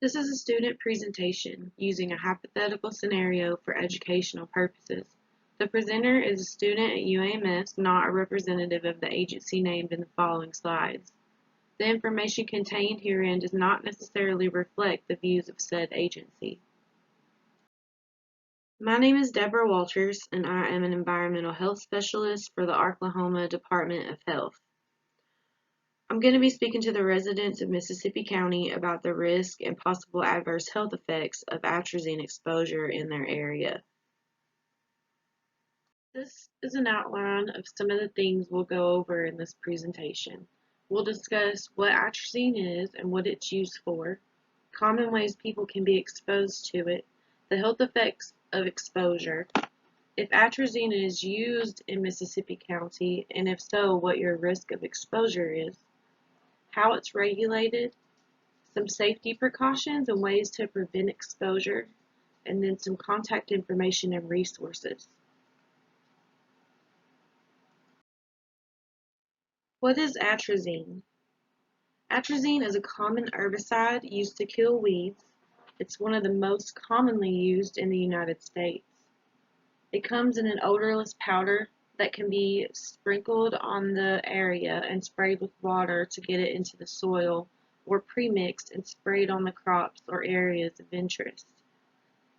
This is a student presentation using a hypothetical scenario for educational purposes. The presenter is a student at UAMS, not a representative of the agency named in the following slides. The information contained herein does not necessarily reflect the views of said agency. My name is Deborah Walters, and I am an environmental health specialist for the Oklahoma Department of Health. I'm going to be speaking to the residents of Mississippi County about the risk and possible adverse health effects of atrazine exposure in their area. This is an outline of some of the things we'll go over in this presentation. We'll discuss what atrazine is and what it's used for, common ways people can be exposed to it, the health effects of exposure, if atrazine is used in Mississippi County, and if so, what your risk of exposure is, how it's regulated, some safety precautions and ways to prevent exposure, and then some contact information and resources. What is atrazine? Atrazine is a common herbicide used to kill weeds. It's one of the most commonly used in the United States. It comes in an odorless powder that can be sprinkled on the area and sprayed with water to get it into the soil, or pre-mixed and sprayed on the crops or areas of interest.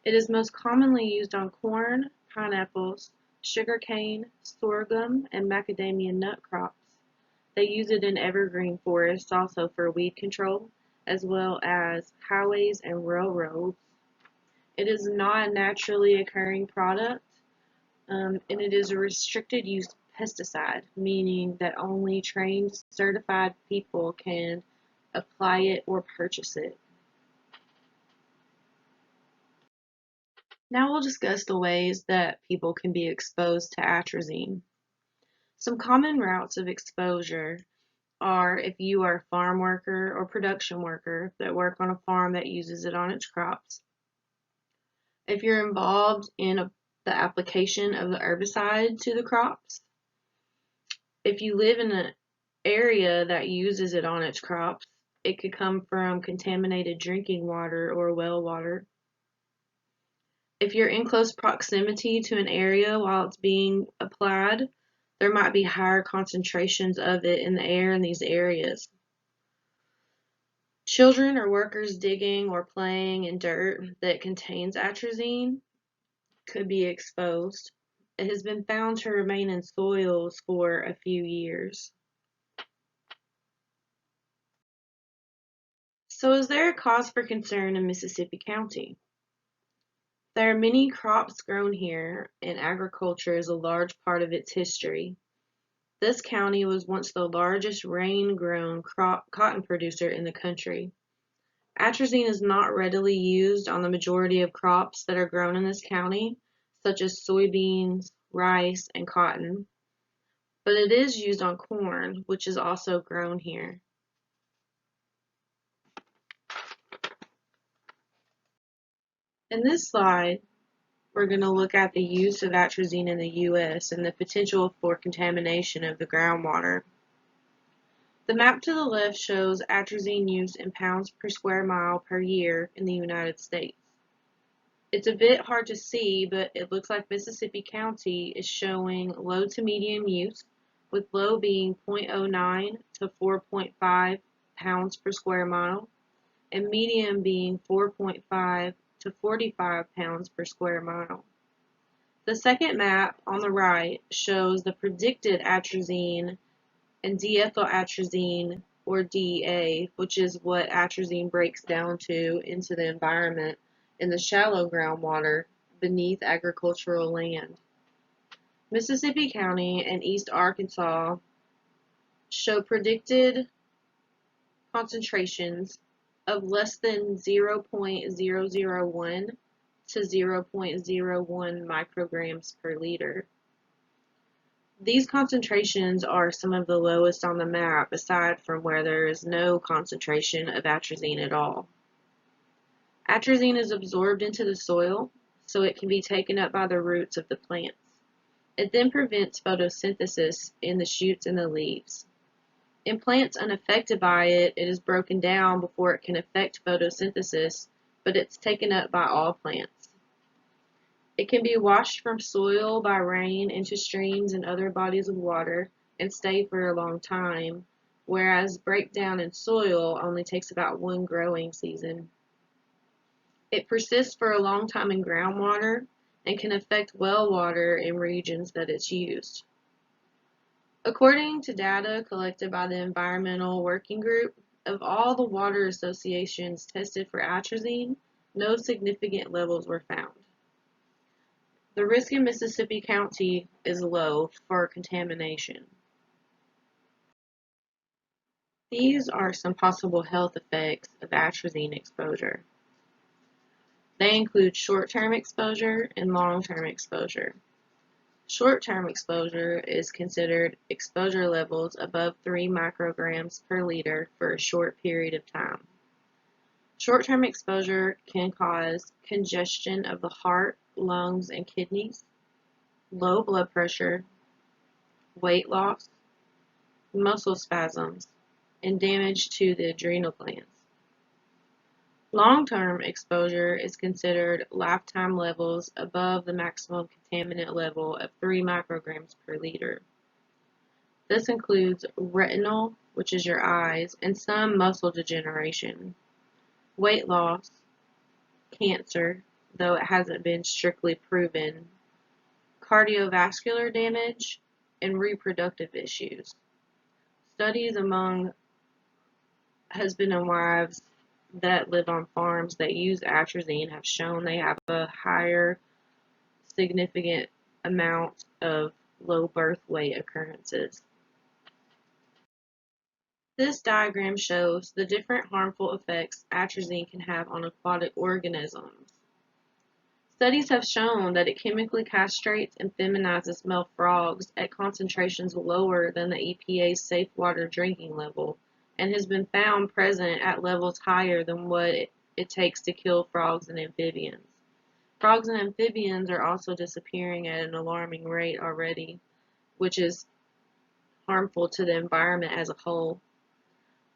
It is most commonly used on corn, pineapples, sugarcane, sorghum, and macadamia nut crops. They use it in evergreen forests also for weed control, as well as highways and railroads. It is not a naturally occurring product, and it is a restricted use pesticide, meaning that only trained, certified people can apply it or purchase it. Now we'll discuss the ways that people can be exposed to atrazine. Some common routes of exposure are if you are a farm worker or production worker that work on a farm that uses it on its crops. If you're involved in the application of the herbicide to the crops. If you live in an area that uses it on its crops, it could come from contaminated drinking water or well water. If you're in close proximity to an area while it's being applied, there might be higher concentrations of it in the air in these areas. Children or workers digging or playing in dirt that contains atrazine could be exposed. It has been found to remain in soils for a few years. So is there a cause for concern in Mississippi County? There are many crops grown here, and agriculture is a large part of its history. This county was once the largest rain-grown cotton producer in the country. Atrazine is not readily used on the majority of crops that are grown in this county, such as soybeans, rice, and cotton, but it is used on corn, which is also grown here. In this slide, we're going to look at the use of atrazine in the U.S. and the potential for contamination of the groundwater. The map to the left shows atrazine use in pounds per square mile per year in the United States. It's a bit hard to see, but it looks like Mississippi County is showing low to medium use, with low being 0.09 to 4.5 pounds per square mile, and medium being 4.5 to 45 pounds per square mile. The second map on the right shows the predicted atrazine and diethylatrazine, or DEA, which is what atrazine breaks down to into the environment in the shallow groundwater beneath agricultural land. Mississippi County and East Arkansas show predicted concentrations of less than 0.001 to 0.01 micrograms per liter. These concentrations are some of the lowest on the map, aside from where there is no concentration of atrazine at all. Atrazine is absorbed into the soil, so it can be taken up by the roots of the plants. It then prevents photosynthesis in the shoots and the leaves. In plants unaffected by it, it is broken down before it can affect photosynthesis, but it's taken up by all plants. It can be washed from soil by rain into streams and other bodies of water and stay for a long time, whereas breakdown in soil only takes about one growing season. It persists for a long time in groundwater and can affect well water in regions that it's used. According to data collected by the Environmental Working Group, of all the water associations tested for atrazine, no significant levels were found. The risk in Mississippi County is low for contamination. These are some possible health effects of atrazine exposure. They include short-term exposure and long-term exposure. Short-term exposure is considered exposure levels above 3 micrograms per liter for a short period of time. Short-term exposure can cause congestion of the heart, lungs, and kidneys, low blood pressure, weight loss, muscle spasms, and damage to the adrenal glands. Long-term exposure is considered lifetime levels above the maximum contaminant level of 3 micrograms per liter. This includes retinal, which is your eyes, and some muscle degeneration, weight loss, cancer, though it hasn't been strictly proven, cardiovascular damage, and reproductive issues. Studies among husband and wives that live on farms that use atrazine have shown they have a higher significant amount of low birth weight occurrences. This diagram shows the different harmful effects atrazine can have on aquatic organisms. Studies have shown that it chemically castrates and feminizes male frogs at concentrations lower than the EPA's safe water drinking level, and has been found present at levels higher than what it takes to kill frogs and amphibians. Frogs and amphibians are also disappearing at an alarming rate already, which is harmful to the environment as a whole.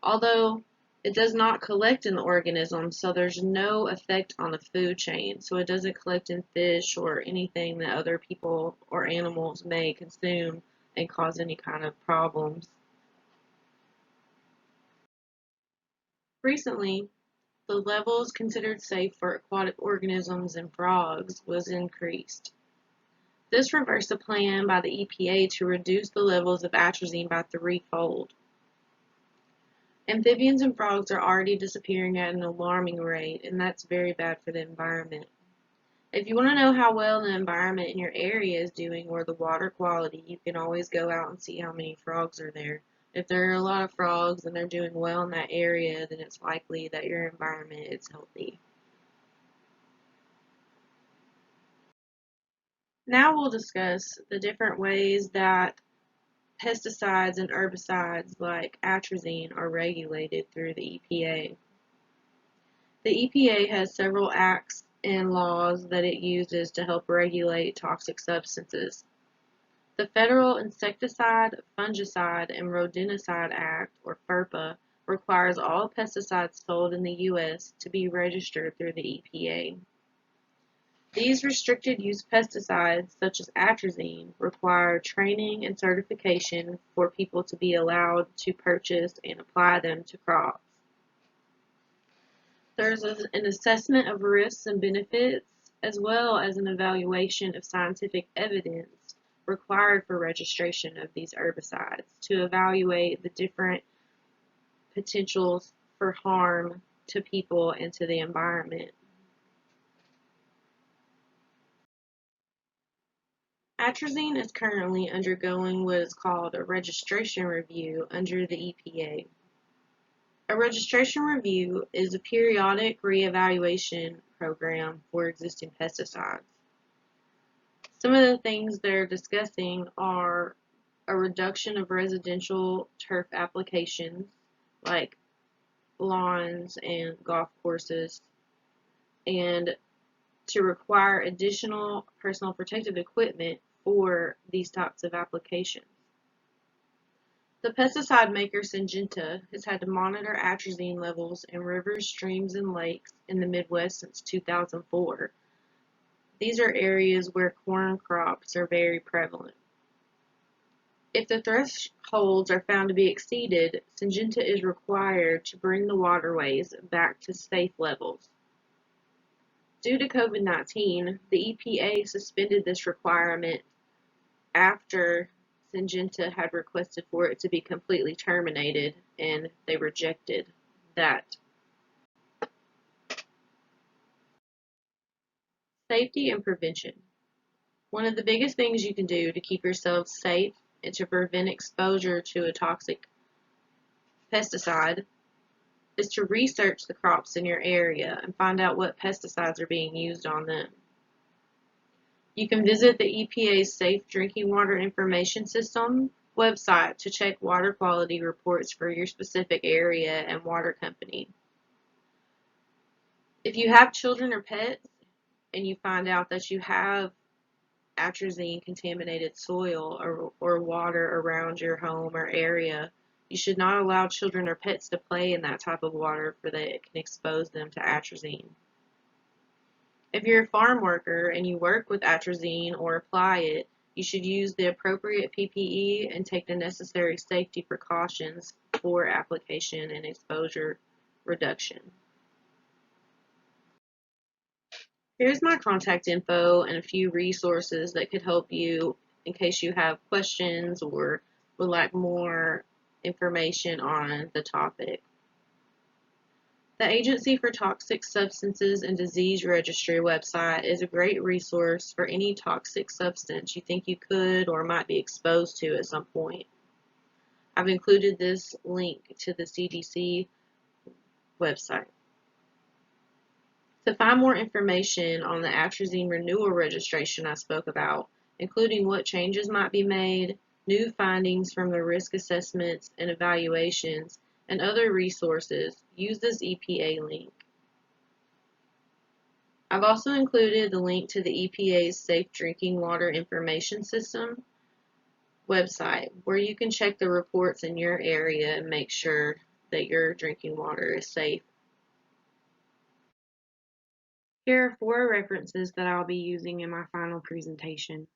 Although it does not collect in the organism, so there's no effect on the food chain, so it doesn't collect in fish or anything that other people or animals may consume and cause any kind of problems. Recently, the levels considered safe for aquatic organisms and frogs was increased. This reversed a plan by the EPA to reduce the levels of atrazine by threefold. Amphibians and frogs are already disappearing at an alarming rate, and that's very bad for the environment. If you want to know how well the environment in your area is doing or the water quality, you can always go out and see how many frogs are there. If there are a lot of frogs and they're doing well in that area, then it's likely that your environment is healthy. Now we'll discuss the different ways that pesticides and herbicides like atrazine are regulated through the EPA. The EPA has several acts and laws that it uses to help regulate toxic substances. The Federal Insecticide, Fungicide, and Rodenticide Act, or FERPA, requires all pesticides sold in the U.S. to be registered through the EPA. These restricted use pesticides, such as atrazine, require training and certification for people to be allowed to purchase and apply them to crops. There's an assessment of risks and benefits, as well as an evaluation of scientific evidence required for registration of these herbicides to evaluate the different potentials for harm to people and to the environment. Atrazine is currently undergoing what is called a registration review under the EPA. A registration review is a periodic reevaluation program for existing pesticides. Some of the things they're discussing are a reduction of residential turf applications like lawns and golf courses, and to require additional personal protective equipment for these types of applications. The pesticide maker Syngenta has had to monitor atrazine levels in rivers, streams, and lakes in the Midwest since 2004. These are areas where corn crops are very prevalent. If the thresholds are found to be exceeded, Syngenta is required to bring the waterways back to safe levels. Due to COVID-19, the EPA suspended this requirement after Syngenta had requested for it to be completely terminated, and they rejected that. Safety and prevention. One of the biggest things you can do to keep yourself safe and to prevent exposure to a toxic pesticide is to research the crops in your area and find out what pesticides are being used on them. You can visit the EPA's Safe Drinking Water Information System website to check water quality reports for your specific area and water company. If you have children or pets and you find out that you have atrazine contaminated soil or water around your home or area, you should not allow children or pets to play in that type of water for that it can expose them to atrazine. If you're a farm worker and you work with atrazine or apply it, you should use the appropriate PPE and take the necessary safety precautions for application and exposure reduction. Here's my contact info and a few resources that could help you in case you have questions or would like more information on the topic. The Agency for Toxic Substances and Disease Registry website is a great resource for any toxic substance you think you could or might be exposed to at some point. I've included this link to the CDC website. To find more information on the atrazine renewal registration I spoke about, including what changes might be made, new findings from the risk assessments and evaluations, and other resources, use this EPA link. I've also included the link to the EPA's Safe Drinking Water Information System website, where you can check the reports in your area and make sure that your drinking water is safe. Here are 4 references that I'll be using in my final presentation.